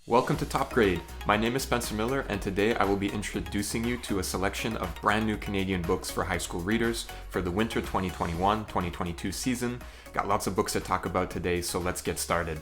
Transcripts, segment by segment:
Welcome to Top Grade. My name is Spencer Miller, and today I will be introducing you to a selection of brand new Canadian books for high school readers for the winter 2021-2022 season. Got lots of books to talk about today, so let's get started.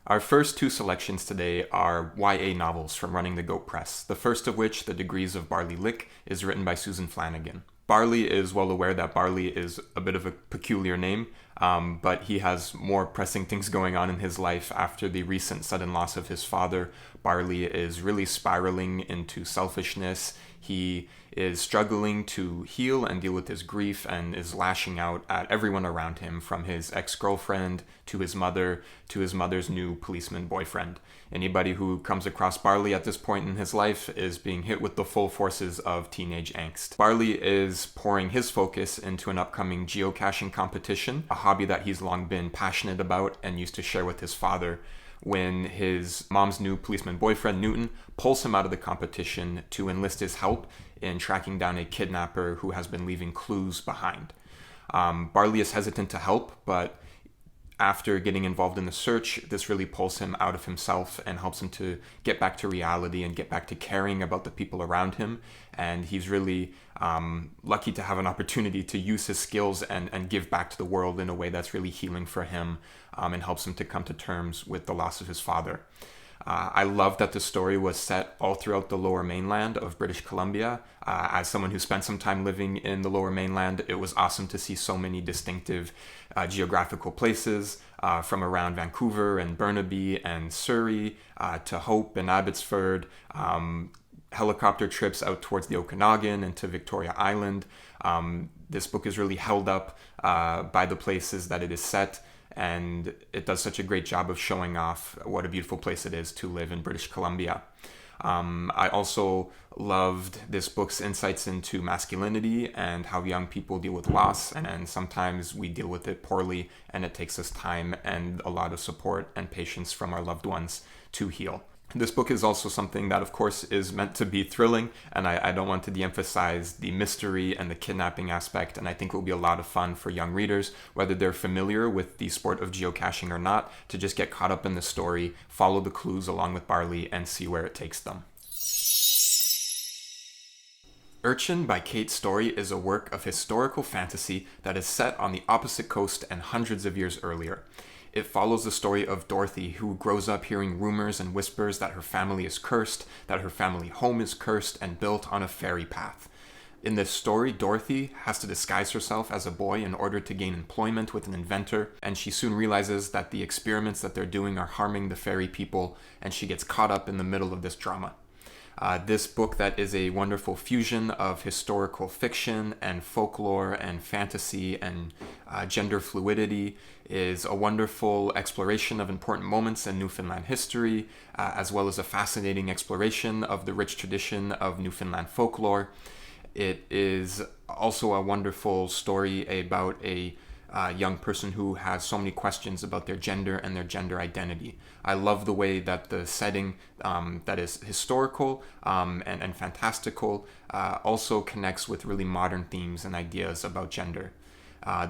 Our first two selections today are YA novels from Running the Goat Press, the first of which, The Degrees of Barley Lick, is written by Susan Flanagan. Barley is well aware that Barley is a bit of a peculiar name, but he has more pressing things going on in his life after the recent sudden loss of his father. Barley is really spiraling into selfishness. He is struggling to heal and deal with his grief and is lashing out at everyone around him, from his ex-girlfriend to his mother to his mother's new policeman boyfriend. Anybody who comes across Barley at this point in his life is being hit with the full forces of teenage angst. Barley is pouring his focus into an upcoming geocaching competition, a hobby that he's long been passionate about and used to share with his father, when his mom's new policeman boyfriend, Newton, pulls him out of the competition to enlist his help in tracking down a kidnapper who has been leaving clues behind. Barley is hesitant to help, but after getting involved in the search, this really pulls him out of himself and helps him to get back to reality and get back to caring about the people around him. And he's really lucky to have an opportunity to use his skills and give back to the world in a way that's really healing for him, and helps him to come to terms with the loss of his father. I love that the story was set all throughout the Lower Mainland of British Columbia. As someone who spent some time living in the Lower Mainland, it was awesome to see so many distinctive geographical places, from around Vancouver and Burnaby and Surrey to Hope and Abbotsford, helicopter trips out towards the Okanagan and to Victoria Island. This book is really held up by the places that it is set, and it does such a great job of showing off what a beautiful place it is to live in British Columbia. I also loved this book's insights into masculinity and how young people deal with loss, and sometimes we deal with it poorly, and it takes us time and a lot of support and patience from our loved ones to heal. This book is also something that, of course, is meant to be thrilling, and I don't want to de-emphasize the mystery and the kidnapping aspect, and I think it will be a lot of fun for young readers, whether they're familiar with the sport of geocaching or not, to just get caught up in the story, follow the clues along with Barley, and see where it takes them. Urchin by Kate Story is a work of historical fantasy that is set on the opposite coast and hundreds of years earlier. It follows the story of Dorothy, who grows up hearing rumors and whispers that her family is cursed, that her family home is cursed and built on a fairy path. In this story, Dorothy has to disguise herself as a boy in order to gain employment with an inventor, and she soon realizes that the experiments that they're doing are harming the fairy people, and she gets caught up in the middle of this drama. This book that is a wonderful fusion of historical fiction and folklore and fantasy and gender fluidity is a wonderful exploration of important moments in Newfoundland history, as well as a fascinating exploration of the rich tradition of Newfoundland folklore. It is also a wonderful story about a young person who has so many questions about their gender and their gender identity. I love the way that the setting that is historical and fantastical also connects with really modern themes and ideas about gender.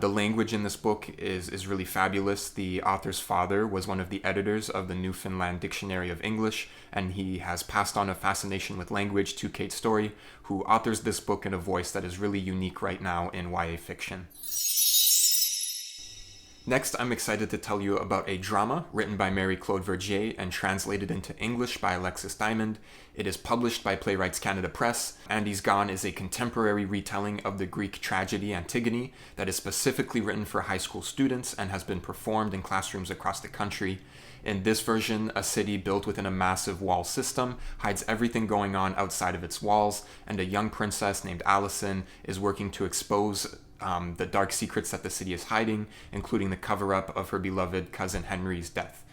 The language in this book is really fabulous. The author's father was one of the editors of the Newfoundland Dictionary of English, and he has passed on a fascination with language to Kate Story, who authors this book in a voice that is really unique right now in YA fiction. Next, I'm excited to tell you about a drama written by Mary-Claude Vergier and translated into English by Alexis Diamond. It is published by Playwrights Canada Press. Andy's Gone is a contemporary retelling of the Greek tragedy Antigone that is specifically written for high school students and has been performed in classrooms across the country. In this version, a city built within a massive wall system hides everything going on outside of its walls, and a young princess named Allison is working to expose the dark secrets that the city is hiding, including the cover-up of her beloved cousin Henry's death.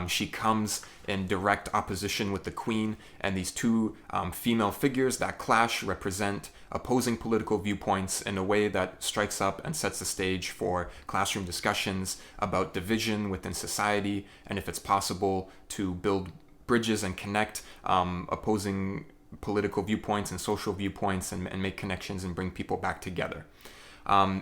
She comes in direct opposition with the queen, and these two female figures that clash represent opposing political viewpoints in a way that strikes up and sets the stage for classroom discussions about division within society, and if it's possible to build bridges and connect opposing political viewpoints and social viewpoints and make connections and bring people back together.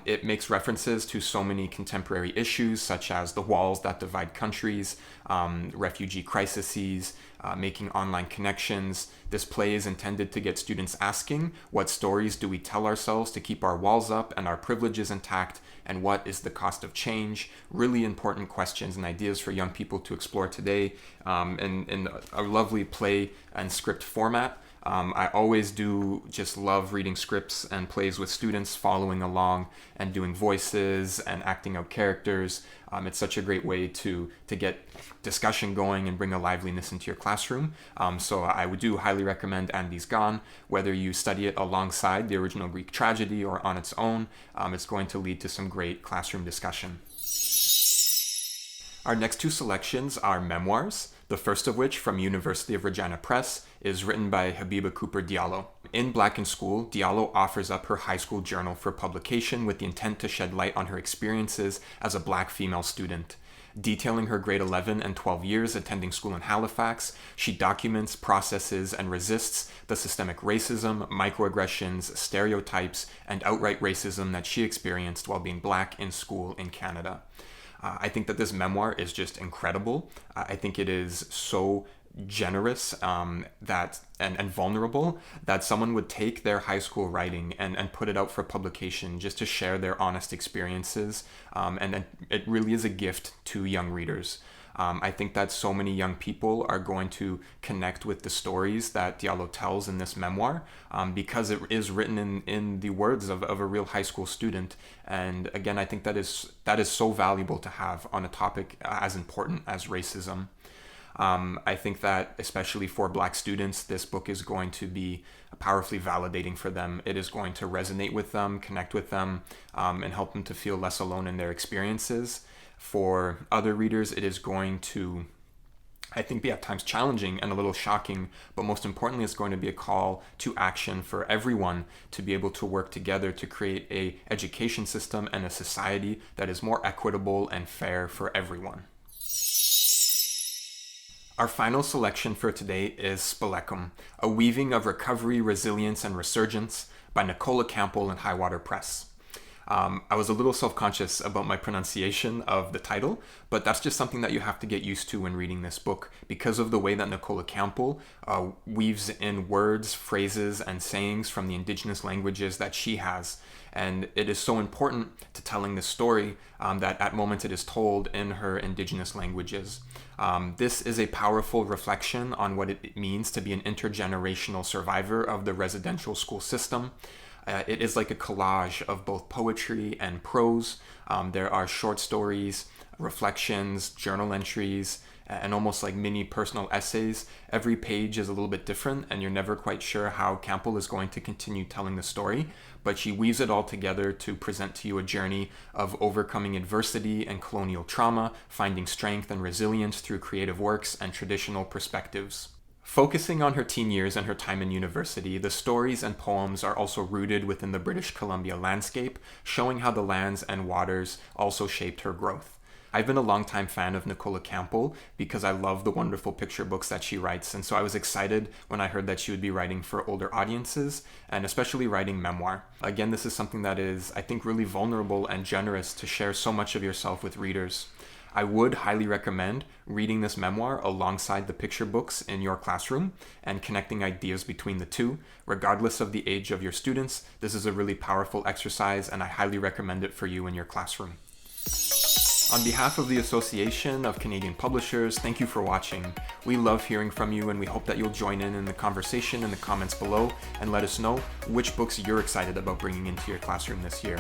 It makes references to so many contemporary issues, such as the walls that divide countries, refugee crises, making online connections. This play is intended to get students asking, what stories do we tell ourselves to keep our walls up and our privileges intact, and what is the cost of change? Really important questions and ideas for young people to explore today in a lovely play and script format. I always do just love reading scripts and plays with students, following along and doing voices and acting out characters. It's such a great way to get discussion going and bring a liveliness into your classroom. So I would do highly recommend And These Gone. Whether you study it alongside the original Greek tragedy or on its own, it's going to lead to some great classroom discussion. Our next two selections are memoirs, the first of which, from University of Regina Press, is written by Habiba Cooper Diallo. In BlackInSchool, Diallo offers up her high school journal for publication with the intent to shed light on her experiences as a Black female student. Detailing her grade 11 and 12 years attending school in Halifax, she documents, processes, and resists the systemic racism, microaggressions, stereotypes, and outright racism that she experienced while being Black in school in Canada. I think that this memoir is just incredible. I think it is so generous and vulnerable that someone would take their high school writing and put it out for publication just to share their honest experiences. And it really is a gift to young readers. I think that so many young people are going to connect with the stories that Diallo tells in this memoir because it is written in the words of a real high school student. And again, I think that is so valuable to have on a topic as important as racism. I think that especially for Black students, this book is going to be powerfully validating for them. It is going to resonate with them, connect with them, and help them to feel less alone in their experiences. For other readers, it is going to, I think, be at times challenging and a little shocking, but most importantly, it's going to be a call to action for everyone to be able to work together to create an education system and a society that is more equitable and fair for everyone. Our final selection for today is Spílexm, a weaving of recovery, resilience, and resurgence by Nicola Campbell and Highwater Press. I was a little self-conscious about my pronunciation of the title, but that's just something that you have to get used to when reading this book because of the way that Nicola Campbell weaves in words, phrases, and sayings from the indigenous languages that she has. And it is so important to telling this story that at moments it is told in her indigenous languages. This is a powerful reflection on what it means to be an intergenerational survivor of the residential school system. It is like a collage of both poetry and prose. There are short stories, reflections, journal entries, and almost like mini personal essays. Every page is a little bit different, and you're never quite sure how Campbell is going to continue telling the story, but she weaves it all together to present to you a journey of overcoming adversity and colonial trauma, finding strength and resilience through creative works and traditional perspectives. Focusing on her teen years and her time in university, the stories and poems are also rooted within the British Columbia landscape, showing how the lands and waters also shaped her growth. I've been a longtime fan of Nicola Campbell because I love the wonderful picture books that she writes, and so I was excited when I heard that she would be writing for older audiences, and especially writing memoir. Again, this is something that is, I think, really vulnerable and generous to share so much of yourself with readers. I would highly recommend reading this memoir alongside the picture books in your classroom and connecting ideas between the two. Regardless of the age of your students, this is a really powerful exercise, and I highly recommend it for you in your classroom. On behalf of the Association of Canadian Publishers, thank you for watching. We love hearing from you, and we hope that you'll join in the conversation in the comments below and let us know which books you're excited about bringing into your classroom this year.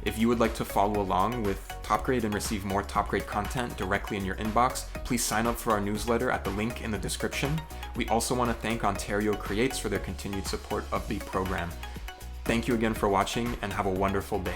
If you would like to follow along with Top Grade and receive more Top Grade content directly in your inbox, please sign up for our newsletter at the link in the description. We also want to thank Ontario Creates for their continued support of the program. Thank you again for watching, and have a wonderful day.